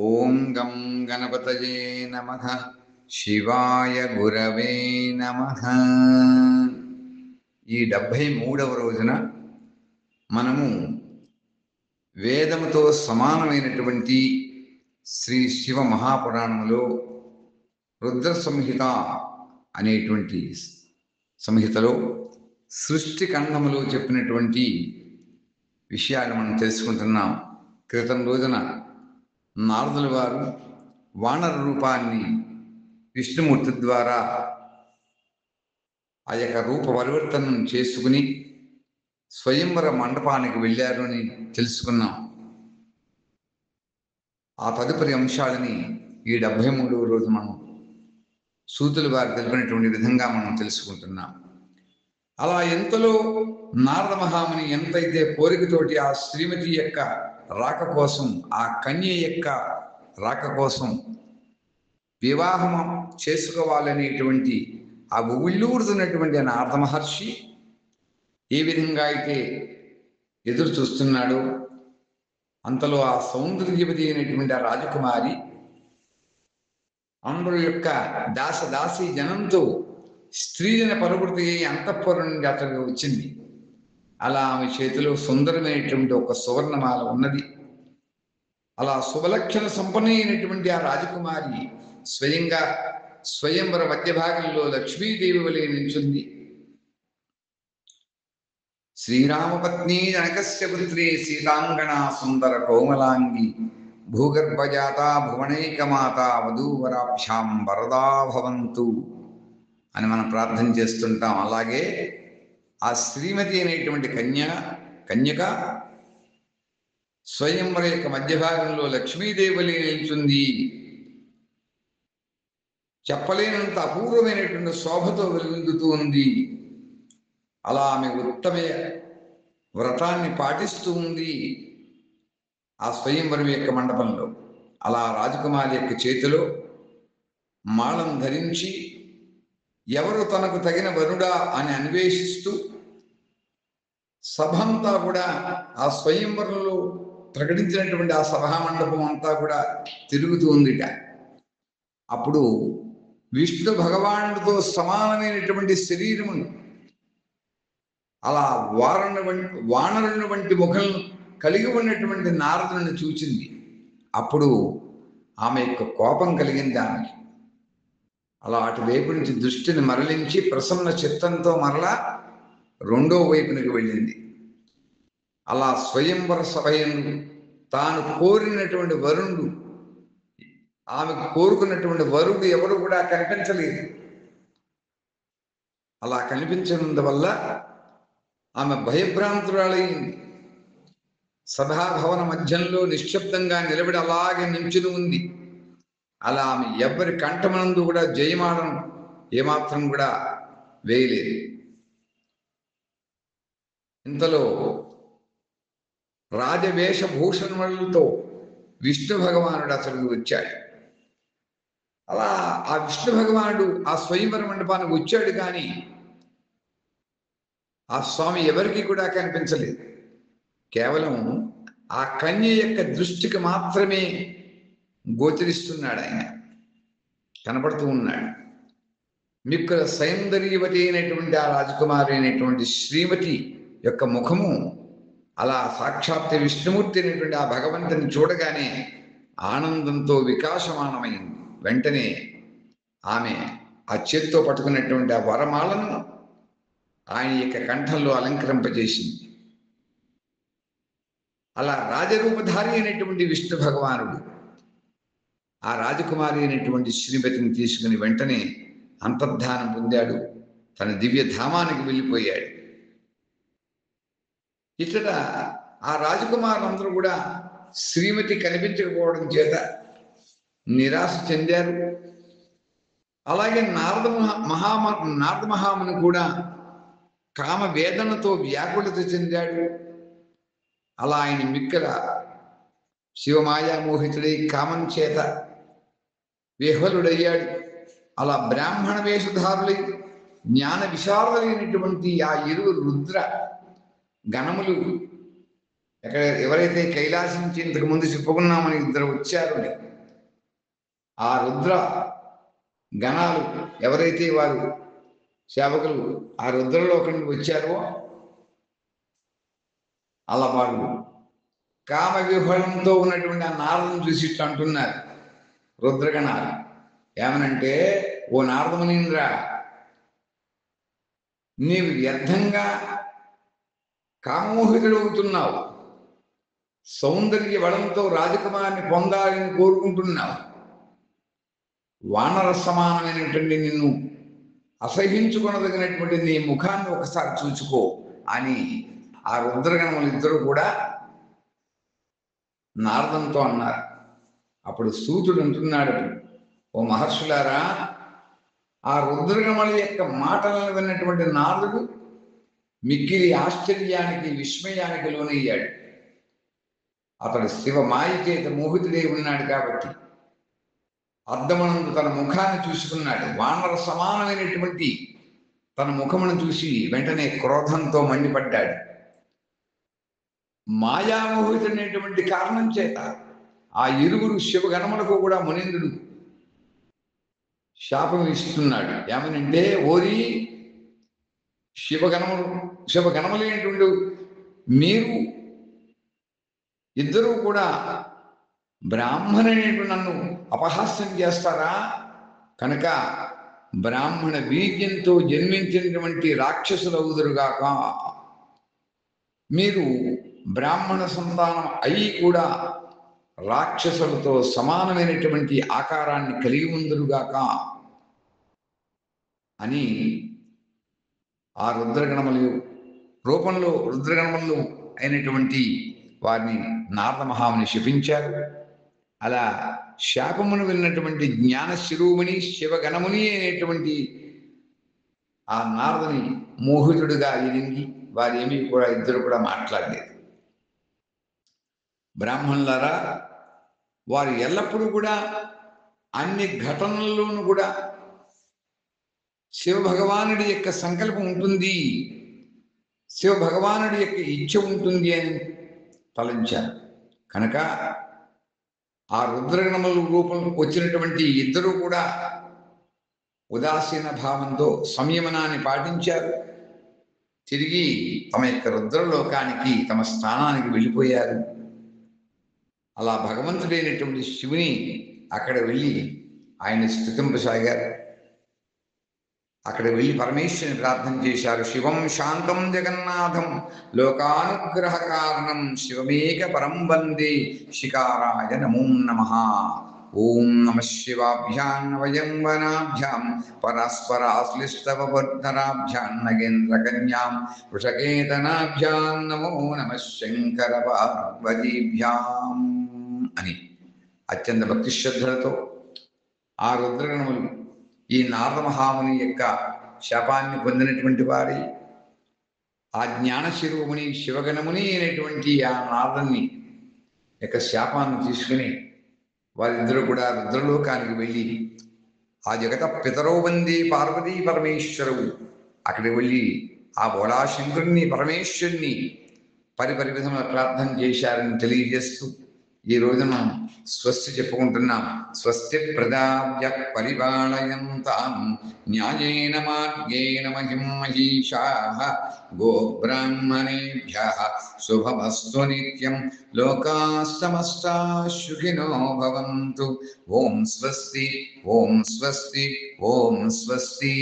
ఓం గం గణపతయే నమః. శివాయ గురవే నమః. ఈ 73వ రోజున మనము వేదముతో సమానమైనటువంటి శ్రీ శివ మహాపురాణంలో రుద్ర సంహిత అనేటువంటి సంహితలో సృష్టి ఖండములో చెప్పినటువంటి విషయాలు మనం తెలుసుకుంటున్నాం. క్రితం రోజున నారదుల వారు వానర రూపాన్ని విష్ణుమూర్తి ద్వారా ఆ యొక్క రూప పరివర్తనం చేసుకుని స్వయంవర మండపానికి వెళ్ళారు అని తెలుసుకున్నాం. ఆ తదుపరి అంశాలని ఈ 73వ రోజు మనం సూతులు వారు తెలిపినటువంటి విధంగా మనం తెలుసుకుంటున్నాం. అలా ఎంతలో నారద మహాముని ఎంతైతే కోరికతోటి ఆ శ్రీమతి యొక్క రాక కోసం, ఆ కన్య యొక్క రాక కోసం వివాహం చేసుకోవాలనేటువంటి ఆ ఉవ్విళ్ళూరుతున్నటువంటి నారద మహర్షి ఏ విధంగా అయితే ఎదురు చూస్తున్నాడో, అంతలో ఆ సౌందర్యవతి అయినటువంటి ఆ రాజకుమారి అందరి యొక్క దాసీ జనంతో స్త్రీజన పరవృత్తి అంతఃపురం నుండి అతనికి వచ్చింది. అలా ఆమె చేతిలో సుందరమైనటువంటి ఒక సువర్ణమాల ఉన్నది. అలా శుభలక్షణ సంపన్న అయినటువంటి ఆ రాజకుమారి స్వయంగా స్వయంవర మధ్య భాగంలో లక్ష్మీదేవి వలె నిల్చుంది. శ్రీరామపత్ని జనకస్య పుత్రి సీతాంగణ సుందర కోమలాంగి భూగర్భజాత భువనైకమాత వధూవరాభ్యాం వరదా భవంతు అని మనం ప్రార్థన చేస్తుంటాం. అలాగే ఆ శ్రీమతి అనేటువంటి కన్యక స్వయంవర యొక్క మధ్య భాగంలో లక్ష్మీదేవి నిల్చుంది. చెప్పలేనంత అపూర్వమైనటువంటి శోభతో వెలుగొందుతూ ఉంది. అలా ఆమె ఉత్తమ వ్రతాన్ని పాటిస్తూ ఉంది ఆ స్వయంవరం యొక్క మండపంలో. అలా రాజకుమారి యొక్క చేతిలో మాలను ధరించి ఎవరు తనకు తగిన వరుడా అని అన్వేషిస్తూ సభంతా కూడా ఆ స్వయంవరంలో ప్రకటించినటువంటి ఆ సభా మండపం అంతా కూడా తిరుగుతూ ఉందిట. అప్పుడు విష్ణు భగవానుడితో సమానమైనటువంటి శరీరమును, అలా వానరుని వంటి ముఖం కలిగి ఉన్నటువంటి నారదుని చూచింది. అప్పుడు ఆమె యొక్క కోపం కలిగింది ఆమెకి. అలా అటువైపు నుంచి దృష్టిని మరలించి ప్రసన్న చిత్తంతో మరలా రెండో వైపునికి వెళ్ళింది. అలా స్వయంవర సభయందు తాను కోరినటువంటి వరుణుడు, ఆమెకు కోరుకున్నటువంటి వరుడు ఎవరు కూడా కనిపించలేదు. అలా కనిపించనందువల్ల ఆమె భయభ్రాంతురాలైంది. సభాభవన మధ్యంలో నిశ్శబ్దంగా నిలబడి అలాగే నించుని ఉంది. అలా ఆమె ఎవరి కంఠమనందు కూడా జయమానం ఏమాత్రం కూడా వేయలేదు. ఇంతలో రాజవేషభూషణములతో విష్ణు భగవానుడు అతడికి వచ్చాడు. అలా ఆ విష్ణు భగవానుడు ఆ స్వయంవర మండపానికి వచ్చాడు, కానీ ఆ స్వామి ఎవరికి కూడా కనిపించలేదు. కేవలం ఆ కన్య యొక్క దృష్టికి మాత్రమే గోచరిస్తున్నాడు, ఆయన కనపడుతూ ఉన్నాడు. మిక్కుల సౌందర్యవతి అయినటువంటి ఆ రాజకుమారి అయినటువంటి శ్రీమతి యొక్క ముఖము అలా సాక్షాత్ విష్ణుమూర్తి అయినటువంటి ఆ భగవంతుని చూడగానే ఆనందంతో వికాసమానమైంది. వెంటనే ఆమె ఆ చేత్తో పట్టుకున్నటువంటి ఆ వరమాలను ఆయన యొక్క కంఠంలో అలంకరింపజేసింది. అలా రాజరూపధారి అయినటువంటి విష్ణు భగవానుడు ఆ రాజకుమారి అయినటువంటి శ్రీమతిని తీసుకుని వెంటనే అంతర్ధానం పొందాడు. తన దివ్య ధామానికి వెళ్ళిపోయాడు. ఇచ్చట ఆ రాజకుమారులందరూ కూడా శ్రీమతి కనిపించకపోవడం చేత నిరాశ చెందారు. అలాగే నారద మహాముని కూడా కామ వేదనతో వ్యాకులత చెందాడు. అలా ఆయన మిక్కల శివమాయామోహితుడై కామం చేత విహ్వలుడయ్యాడు. అలా బ్రాహ్మణ వేషధారులై జ్ఞాన విశారదైనటువంటి ఆ ఇరువురు రుద్ర గణములు ఎవరైతే కైలాసం నుంచి ఇంతకు ముందు చెప్పుకున్నామని ఇద్దరు వచ్చారు, ఆ రుద్ర గణాలు ఎవరైతే వారు సేవకులు ఆ రుద్రలోకం నుండి వచ్చారో అలా వారు కామ విహ్వలంతో ఉన్నటువంటి ఆ నారదుని చూసి ఇట్లా అంటున్నారు రుద్రగణాలు. ఏమనంటే, ఓ నారదమునీంద్ర, నీవు వ్యర్థంగా కామోహితుడవుతున్నావు, సౌందర్య బలంతో రాజకుమారిని పొందాలని కోరుకుంటున్నావు, వానర సమానమైనటువంటి నిన్ను అసహించుకొనదగినటువంటి నీ ముఖాన్ని ఒకసారి చూసుకో అని ఆ రుద్రగణములు ఇద్దరు కూడా నారదంతో అన్నారు. అప్పుడు సూతుడు అంటున్నాడు, ఓ మహర్షులారా, ఆ రుద్రగణముల యొక్క మాటలను విన్నటువంటి నారదుడు మిక్కిలి ఆశ్చర్యానికి విస్మయానికి లోనయ్యాడు. అతడు శివ మాయ చేత మోహితుడై ఉన్నాడు కాబట్టి అద్దమనందు తన ముఖాన్ని చూసుకున్నాడు. వానర సమానమైనటువంటి తన ముఖమును చూసి వెంటనే క్రోధంతో మండిపడ్డాడు. మాయామోహితుడైనటువంటి కారణం చేత ఆ ఇరువురు శివగణములకు కూడా మునీంద్రుడు శాపం ఇస్తున్నాడు. ఏమనంటే, ఓరి శివగణములైనటువంటి మీరు ఇద్దరూ కూడా బ్రాహ్మణునేటువంటి నన్ను అపహాస్యం చేస్తారా? కనుక బ్రాహ్మణ వీర్యంతో జన్మించినటువంటి రాక్షసులవుదురుగాక. మీరు బ్రాహ్మణ సంతానం అయి కూడా రాక్షసులతో సమానమైనటువంటి ఆకారాన్ని కలిగి ఉందరుగాక అని ఆ రుద్రగణములు రూపంలో రుద్రగణములు అయినటువంటి వారిని నారద మహాముని శపించారు. అలా శాపమును విన్నటువంటి జ్ఞాన శిరోమణి శివగణముని అయినటువంటి ఆ నారదుని మోహితుడుగా ఎదిగి వారు ఏమీ కూడా ఇద్దరు కూడా మాట్లాడలేదు. బ్రాహ్మణులారా, వారు ఎల్లప్పుడూ కూడా అన్ని ఘటనల్లోనూ కూడా శివభగవానుడి యొక్క సంకల్పం ఉంటుంది, శివభగవానుడి యొక్క ఇచ్ఛ ఉంటుంది అని తలంచారు. కనుక ఆ రుద్రగణముల రూపంలో వచ్చినటువంటి ఇద్దరు కూడా ఉదాసీన భావంతో సంయమనాన్ని పాటించారు. తిరిగి తమ యొక్క రుద్రలోకానికి తమ స్థానానికి వెళ్ళిపోయారు. అలా భగవంతుడైనటువంటి శివుని అక్కడ వెళ్ళి ఆయన స్తుతింపసాగారు. అక్కడ వెళ్ళి పరమేశ్వరుని ప్రార్థన చేశారు. శివం శాంతం జగన్నాథం లోకానుగ్రహ కారణం శివమేక పరం వందే శికారాయ నమో నమః. ఓం నమ శివాభ్యాం వయం వనాభ్యాం పరస్పరాశ్లిష్టవధరాభ్యాం నగేంద్రకన్యాం వృషకేతనాభ్యాం నమో నమ శంకర పార్వతీభ్యాం అని అత్యంత భక్తి శ్రద్ధలతో ఆ రుద్రగణములు ఈ నారద మహాముని యొక్క శాపాన్ని పొందినటువంటి వారి ఆ జ్ఞాన శిరోముని శివగణముని అయినటువంటి ఆ నారదుని యొక్క శాపాన్ని తీసుకుని వారిద్దరూ కూడా రుద్రలోకానికి వెళ్ళి ఆ జగత పితరో వందే పార్వతీ పరమేశ్వరువు అక్కడికి వెళ్ళి ఆ బోళాశంకరుని పరమేశ్వరుని పరిపరి విధముల ప్రార్థన చేశారని తెలియజేస్తూ ఈ రోజు మనం స్వస్తి చెప్పుకుంటున్నాం. స్వస్తి ప్రజాభ్య పరిపాలయంతాం న్యాయేన మార్గేణ మహిం మహీషాః గోబ్రాహ్మణేభ్యః శుభమస్తు నిత్యం లోకాః సమస్తాః సుఖినో భవంతు. ఓం స్వస్తి, ఓం స్వస్తి, ఓం స్వస్తి.